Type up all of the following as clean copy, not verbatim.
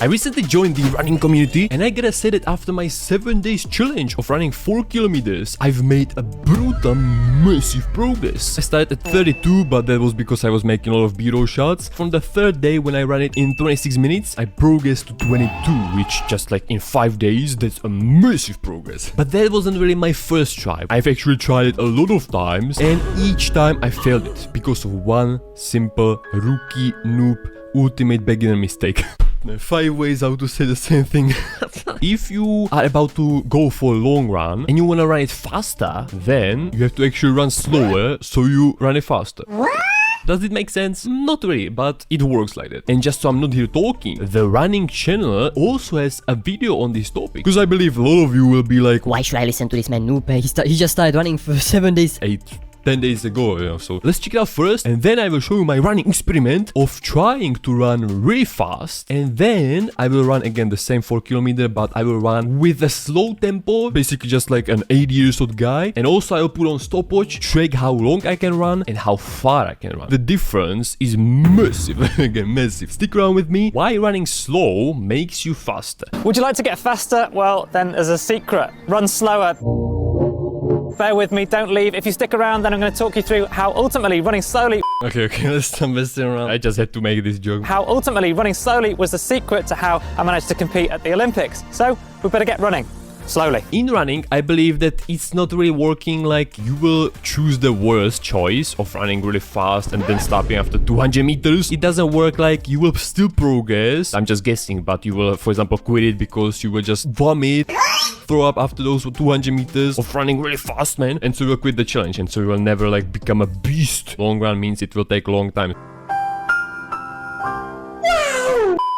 I recently joined the running community, and I gotta say that after my 7 days challenge of running 4 kilometers, I've made a brutal massive progress. I started at 32, but that was because I was making a lot of B-roll shots. From the third day when I ran it in 26 minutes, I progressed to 22, which just like in 5 days, that's a massive progress. But that wasn't really my first try. I've actually tried it a lot of times, and each time I failed it because of one simple rookie noob ultimate beginner mistake. 5 ways how to say the same thing. If you are about to go for a long run and you want to run it faster, then you have to actually run slower so you run it faster. Does it make sense? Not really, but it works like that. And just so I'm not here talking, the running channel also has a video on this topic. Because I believe a lot of you will be like, why should I listen to this man noob? He just started running for 7 days. 10 days ago, you know. So let's check it out first, and then I will show you my running experiment of trying to run really fast, and then I will run again the same 4 kilometers, but I will run with a slow tempo, basically just like an 80 years old guy. And also I will put on stopwatch, track how long I can run and how far I can run. The difference is massive. Again, massive. Stick around with me. Why running slow makes you faster. Would you like to get faster? Well, then there's a secret. Run slower. Bear with me, don't leave. If you stick around, then I'm going to talk you through how ultimately running slowly... Okay, let's stop messing around. I just had to make this joke. How ultimately running slowly was the secret to how I managed to compete at the Olympics. So, we better get running. Slowly. In running, I believe that it's not really working. Like, you will choose the worst choice of running really fast and then stopping after 200 meters. It doesn't work. Like, you will still progress. I'm just guessing, but you will, for example, quit it because you will just vomit, throw up after those 200 meters of running really fast, man. And so you will quit the challenge, and so you will never like become a beast. Long run means it will take a long time.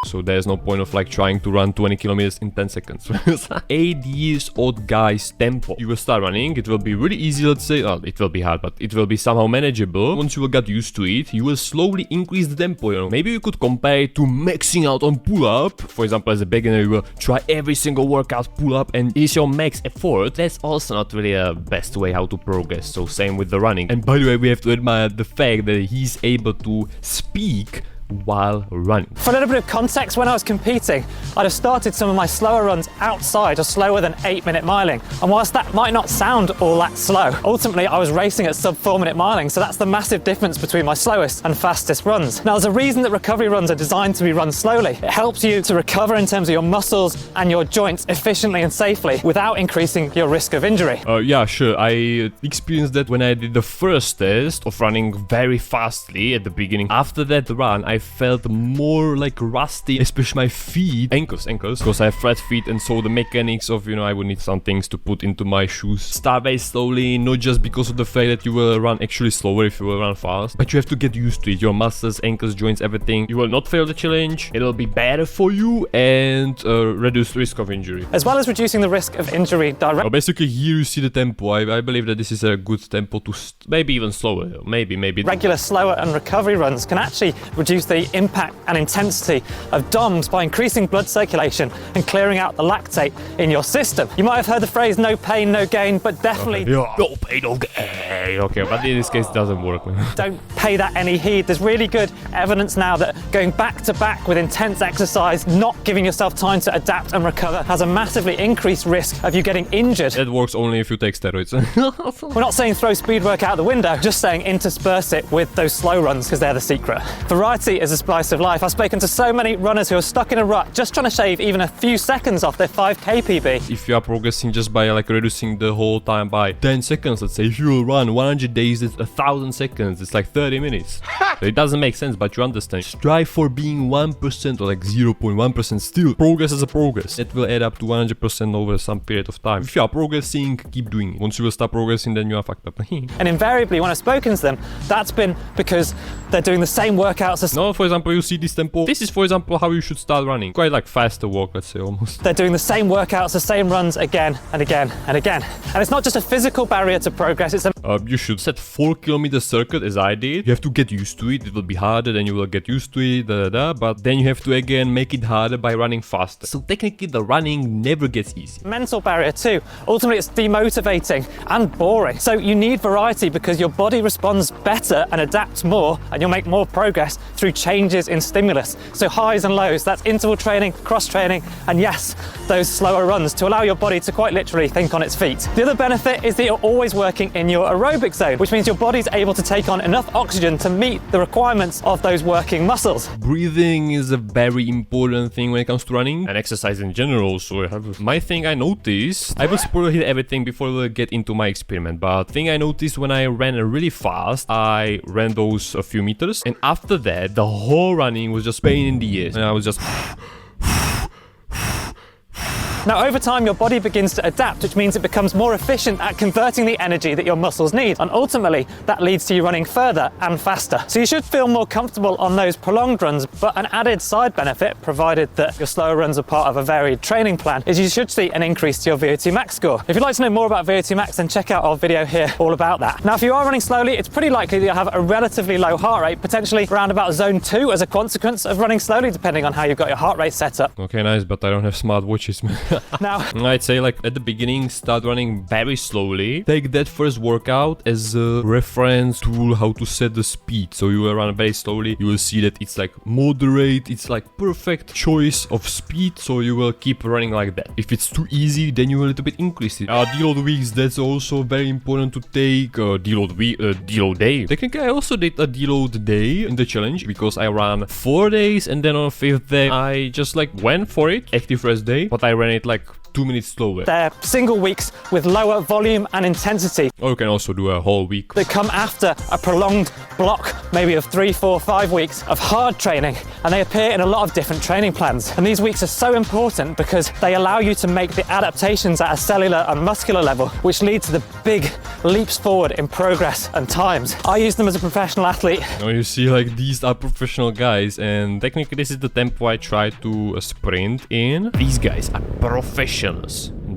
So there's no point of like trying to run 20 kilometers in 10 seconds. 8 years old guy's tempo. You will start running. It will be really easy, let's say. Well, it will be hard, but it will be somehow manageable. Once you will get used to it, you will slowly increase the tempo, you know. Maybe you could compare it to maxing out on pull-up. For example, as a beginner, you will try every single workout pull-up and it's your max effort. That's also not really a best way how to progress. So same with the running. And by the way, we have to admire the fact that he's able to speak while running. For a little bit of context, when I was competing, I'd have started some of my slower runs outside or slower than 8-minute miling. And whilst that might not sound all that slow, ultimately I was racing at sub 4-minute miling. So that's the massive difference between my slowest and fastest runs. Now, there's a reason that recovery runs are designed to be run slowly. It helps you to recover in terms of your muscles and your joints efficiently and safely without increasing your risk of injury. Yeah, sure. I experienced that when I did the first test of running very fastly at the beginning. After that run, I felt more like rusty, especially my feet, ankles, because I have flat feet, and so the mechanics of, you know, I would need some things to put into my shoes. Start very slowly, not just because of the fact that you will run actually slower if you will run fast, but you have to get used to it. Your muscles, ankles, joints, everything. You will not fail the challenge. It'll be better for you and reduce risk of injury. As well as reducing the risk of injury directly. Basically, here you see the tempo. I believe that this is a good tempo to maybe even slower. Maybe. Regular slower and recovery runs can actually reduce the impact and intensity of DOMs by increasing blood circulation and clearing out the lactate in your system. You might have heard the phrase no pain, no gain, but definitely no pain, no gain. Okay, but in this case it doesn't work. Don't pay that any heed. There's really good evidence now that going back to back with intense exercise, not giving yourself time to adapt and recover, has a massively increased risk of you getting injured. That works only if you take steroids. We're not saying throw speed work out the window, just saying intersperse it with those slow runs because they're the secret. Variety is a spice of life. I've spoken to so many runners who are stuck in a rut just trying to shave even a few seconds off their 5k PB. If you are progressing just by like reducing the whole time by 10 seconds, let's say, if you will run 100 days, it's 1,000 seconds, it's like 30 minutes. So it doesn't make sense, but you understand. Strive for being 1% or like 0.1% still. Progress is a progress. It will add up to 100% over some period of time. If you are progressing, keep doing it. Once you will stop progressing, then you are fucked up. And invariably, when I've spoken to them, that's been because they're doing the same workouts as... No, for example, you see this tempo. This is, for example, how you should start running. Quite like faster walk, let's say, almost. They're doing the same workouts, the same runs again and again and again. And it's not just a physical barrier to progress, it's a... You should set 4-kilometer circuit as I did. You have to get used to it. It will be harder, then you will get used to it, but then you have to again make it harder by running faster. So technically the running never gets easy. Mental barrier too. Ultimately it's demotivating and boring. So you need variety because your body responds better and adapts more, and you'll make more progress through changes in stimulus. So highs and lows, that's interval training, cross training, and yes, those slower runs to allow your body to quite literally think on its feet. The other benefit is that you're always working in your aerobic zone, which means your body's able to take on enough oxygen to meet the requirements of those working muscles. Breathing is a very important thing when it comes to running and exercise in general. So my thing I noticed, I will spoil here everything before we get into my experiment, but thing I noticed when I ran really fast, I ran those a few meters, and after that the whole running was just pain in the ears, and I was just Now, over time, your body begins to adapt, which means it becomes more efficient at converting the energy that your muscles need. And ultimately, that leads to you running further and faster. So you should feel more comfortable on those prolonged runs, but an added side benefit, provided that your slower runs are part of a varied training plan, is you should see an increase to your VO2 max score. If you'd like to know more about VO2 max, then check out our video here all about that. Now, if you are running slowly, it's pretty likely that you'll have a relatively low heart rate, potentially around about zone 2 as a consequence of running slowly, depending on how you've got your heart rate set up. Okay, nice, but I don't have smart watches, man. Now, I'd say like at the beginning, start running very slowly. Take that first workout as a reference tool how to set the speed. So you will run very slowly. You will see that it's like moderate. It's like perfect choice of speed. So you will keep running like that. If it's too easy, then you will a little bit increase it. Deload weeks, that's also very important to take. Deload day. Technically, I also did a deload day in the challenge because I ran 4 days, and then on 5th day, I just like went for it. Active rest day, but I ran it like 2 minutes slower. They're single weeks with lower volume and intensity. Or you can also do a whole week. They come after a prolonged block, maybe of 3, 4, 5 weeks of hard training, and they appear in a lot of different training plans. And these weeks are so important because they allow you to make the adaptations at a cellular and muscular level, which lead to the big leaps forward in progress and times. I use them as a professional athlete. Now you see, like, these are professional guys, and technically this is the tempo I try to sprint in. These guys are professionals.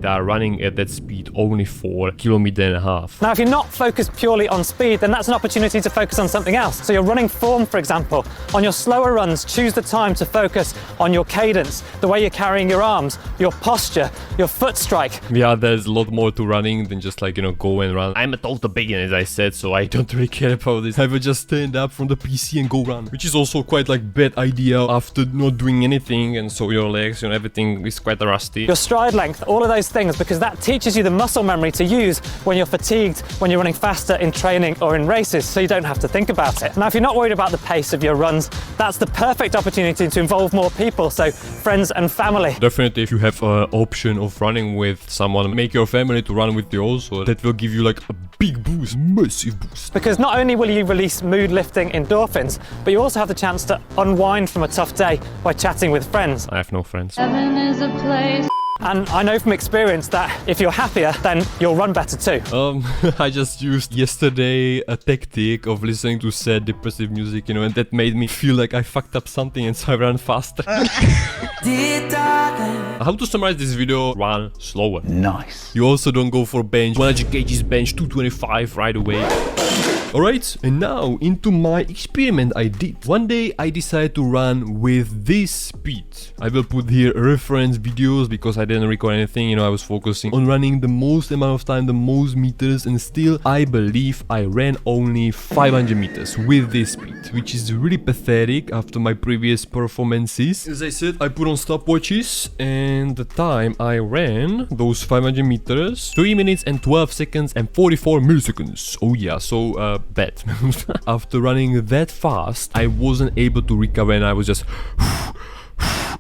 They are running at that speed only for 1.5 kilometers. Now, if you're not focused purely on speed, then that's an opportunity to focus on something else. So your running form, for example, on your slower runs, choose the time to focus on your cadence, the way you're carrying your arms, your posture, your foot strike. Yeah, there's a lot more to running than just like, go and run. I'm a total beginner, as I said, so I don't really care about this. I will just stand up from the PC and go run, which is also quite like bad idea after not doing anything, and so your legs, everything is quite rusty. Your stride length, all of those things, because that teaches you the muscle memory to use when you're fatigued, when you're running faster in training or in races, so you don't have to think about it. Now, if you're not worried about the pace of your runs, that's the perfect opportunity to involve more people, so friends and family. Definitely, if you have an option of running with someone, make your family to run with you also. That will give you like a big boost, massive boost. Because not only will you release mood-lifting endorphins, but you also have the chance to unwind from a tough day by chatting with friends. I have no friends. Heaven is a place. And I know from experience that if you're happier, then you'll run better too. I just used yesterday a tactic of listening to sad, depressive music, and that made me feel like I fucked up something, and so I ran faster. How to summarize this video? Run slower. Nice. You also don't go for bench 100 kgs bench 225 right away. Alright, and now into my experiment I did. One day I decided to run with this speed. I will put here reference videos because I didn't record anything, I was focusing on running the most amount of time, the most meters, and still I believe I ran only 500 meters with this speed, which is really pathetic after my previous performances. As I said, I put on stopwatches, and the time I ran those 500 meters, 3 minutes and 12 seconds and 44 milliseconds. Oh yeah, so bad. After running that fast, I wasn't able to recover, and I was just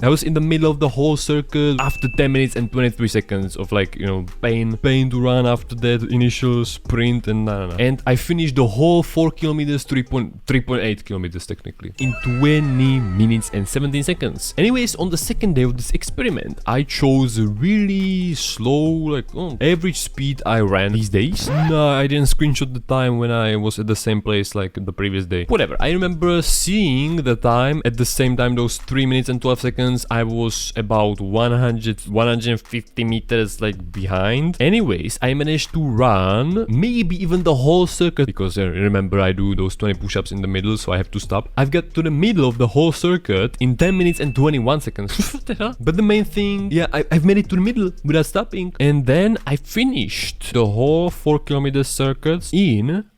I was in the middle of the whole circle after 10 minutes and 23 seconds of like, pain to run after that initial sprint, and And I finished the whole 4 kilometers, 3.8 kilometers technically, in 20 minutes and 17 seconds. Anyways, on the second day of this experiment, I chose a really slow, average speed I ran these days. No, I didn't screenshot the time when I was at the same place like the previous day. Whatever, I remember seeing the time at the same time, those 3 minutes and 12 seconds seconds, I was about 150 meters like behind. Anyways, I managed to run maybe even the whole circuit, because remember I do those 20 push-ups in the middle, so I have to stop. I've got to the middle of the whole circuit in 10 minutes and 21 seconds. What the hell? But the main thing, yeah, I've made it to the middle without stopping. And then I finished the whole 4 kilometer circuits in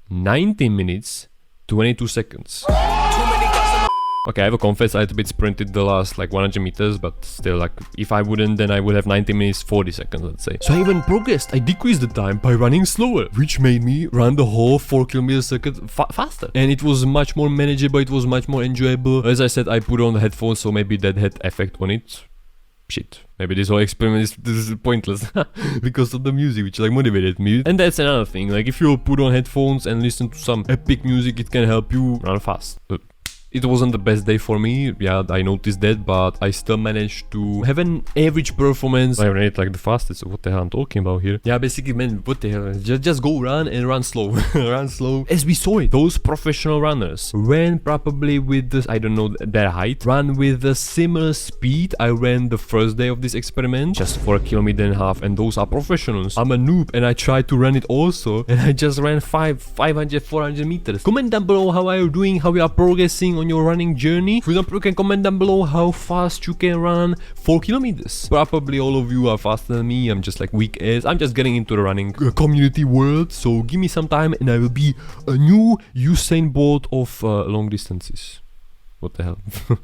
19 minutes 22 seconds. Okay, I have a confess, I had a bit sprinted the last like 100 meters, but still, like, if I wouldn't, then I would have 90 minutes 40 seconds, let's say. So I even progressed. I decreased the time by running slower, which made me run the whole 4 kilometer circuit faster. And it was much more manageable, it was much more enjoyable. As I said, I put on the headphones, so maybe that had effect on it. Shit. Maybe this whole experiment is pointless because of the music, which like motivated me. And that's another thing, like if you put on headphones and listen to some epic music, it can help you run fast. It wasn't the best day for me, yeah, I noticed that, but I still managed to have an average performance. I ran it like the fastest, so what the hell I'm talking about here? Yeah, basically, man, what the hell, just go run and run slow, run slow. As we saw it, those professional runners ran probably with this, I don't know their height, ran with the similar speed I ran the first day of this experiment, just for 1.5 kilometers, and those are professionals. I'm a noob and I tried to run it also, and I just ran 500, 400 meters. Comment down below how are you doing, how you are progressing on your running journey. For example, you can comment down below how fast you can run 4 kilometers. Probably all of you are faster than me. I'm just like weak ass. I'm just getting into the running community world. So give me some time and I will be a new Usain Bolt of long distances. What the hell?